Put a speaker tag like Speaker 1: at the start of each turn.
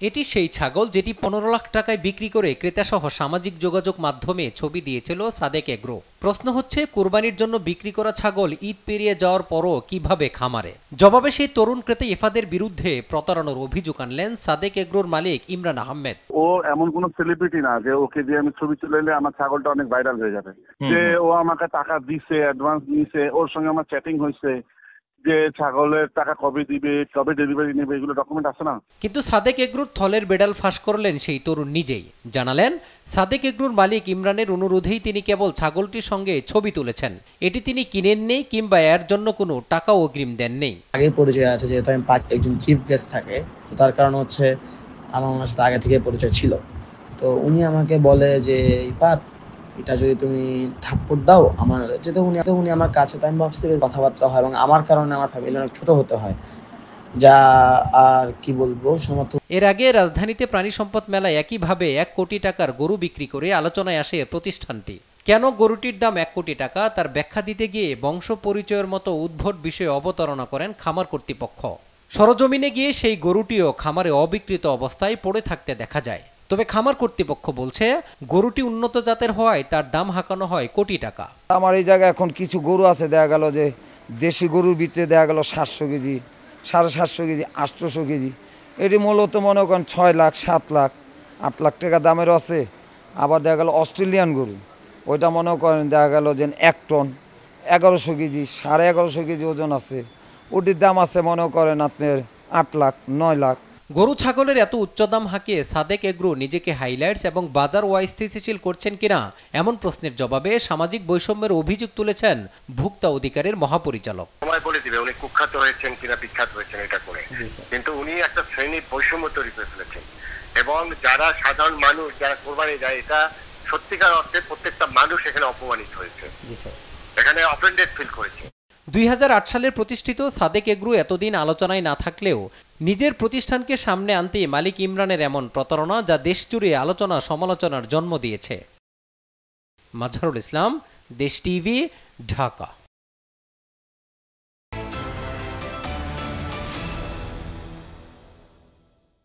Speaker 1: এটি সেই ছাগল যেটি ১৫ লাখ টাকায় বিক্রি করে ক্রেতাসহ সামাজিক যোগাযোগ মাধ্যমে ছবি দিয়েছিল সাদেক এগ্রো। প্রশ্ন হচ্ছে, কুরবানির জন্য বিক্রি করা ছাগল ঈদ পেরিয়ে যাওয়ার পরও কিভাবে খামারে? জবাবে সেই তরুণ ক্রেতা ইফাদের বিরুদ্ধে প্রতারণার অভিযোগ আনলেন সাদেক এগ্রোর মালিক ইমরান আহমেদ।
Speaker 2: ও এমন কোন সেলিব্রিটি না যে ওকে দিয়ে আমি ছবি তুলে এলে আমার ছাগলটা অনেক ভাইরাল হয়ে যাবে। যে ও আমাকে টাকা দিছে, অ্যাডভান্স নিছে, ওর সঙ্গে আমার চ্যাটিং হয়েছে, যে ছাগলের টাকা কবে দিবে, কবে ডেলিভারি নেবে, এগুলো ডকুমেন্ট আছে না।
Speaker 1: কিন্তু সাদেক এগ্রোর থলের বেড়াল ফাঁস করলেন সেই তরুণ নিজেই। জানালেন, সাদেক এগ্রোর মালিক ইমরানের অনুরোধেই তিনি কেবল ছাগলটির সঙ্গে ছবি তুলেছেন। এটি তিনি কিনেননি কিংবা এর জন্য কোনো টাকাও অগ্রিম দেননি।
Speaker 3: আগে পরিচয় আছে, যেহেতু আমি একজন চিফ গেস্ট থাকে, তার কারণ হচ্ছে আমার ওনার সাথে আগে থেকে পরিচয় ছিল। তো উনি আমাকে বলে যে ইফাত, এটা যদি তুমি থাপ্পড় দাও, আমার যেহেতু উনি আমার কাছে, তাই আমি ভাবছি কথাবার্তা হয় এবং আমার কারণে আমার ফ্যামিলি অনেক ছোট হতে হয়, যা আর কি বলবো সমর্থ।
Speaker 1: এর আগে রাজধানীতে প্রাণী সম্পদ মেলায় একইভাবে ১ কোটি টাকার গরু বিক্রি করে আলোচনায় আসে প্রতিষ্ঠানটি। কেন গরুটির দাম ১ কোটি টাকা তার ব্যাখ্যা দিতে গিয়ে বংশ পরিচয়ের মতো উদ্ভট বিষয়ে অবতারণা করেন খামার কর্তৃপক্ষ। সরজমিনে গিয়ে সেই গরুটিও খামারে অবিকৃত অবস্থায় পড়ে থাকতে দেখা যায়। তবে খামার কর্তৃপক্ষ বলছে, গরুটি উন্নত জাতের হওয়ায় তার দাম হাঁকানো হয় কোটি টাকা।
Speaker 4: আমার এই জায়গায় এখন কিছু গরু আছে, দেখা গেল যে দেশি গরুর ভিতরে দেখা গেল 700 কেজি, 750 কেজি, 800 কেজি। এটি মূলত মনে করেন 6 লাখ, 7 লাখ, 8 লাখ টাকা দামেরও আছে। আবার দেখা গেল অস্ট্রেলিয়ান গরু, ওইটা মনে করেন দেখা গেল যে 1 টন, 1100 কেজি, 1150 কেজি ওজন আছে। ওটির দাম আছে মনে করেন আপনার 8 লাখ, 9 লাখ।
Speaker 1: গরু ছাগলের এত উচ্চ দাম হাঁকিয়ে সাদেক এগ্রো নিজেকে হাইলাইটস এবং বাজার অস্থিতিশীল করছেন কিনা এমন প্রশ্নের জবাবে সামাজিক বৈষম্যের অভিযোগ তুলেছেন ভোক্তা অধিকারের মহাপরিচালক।
Speaker 5: সময় বলে দিবে উনি কুখ্যাত হয়েছেন কিনা বিখ্যাত হয়েছেন এটা করে, কিন্তু উনি একটা শ্রেণী বৈষম্য তৈরি করে ফেলেছেন এবং যারা সাধারণ মানুষ যারা কোরবানি দেয়, এটা সত্যিকার অর্থে প্রত্যেকটা মানুষ এখানে অপমানিত হয়েছে, এখানে অফেন্ডেড ফিল করেছে।
Speaker 1: ২০০৮ সালের প্রতিষ্ঠিত সাদেক এগ্রো এতদিন আলোচনায় না থাকলেও নিজের প্রতিষ্ঠানকে সামনে আনতে মালিক ইমরানের এমন প্রতারণা, যা দেশজুড়ে আলোচনা সমালোচনার জন্ম দিয়েছে। মাজহারুল ইসলাম, দেশ টিভি, ঢাকা।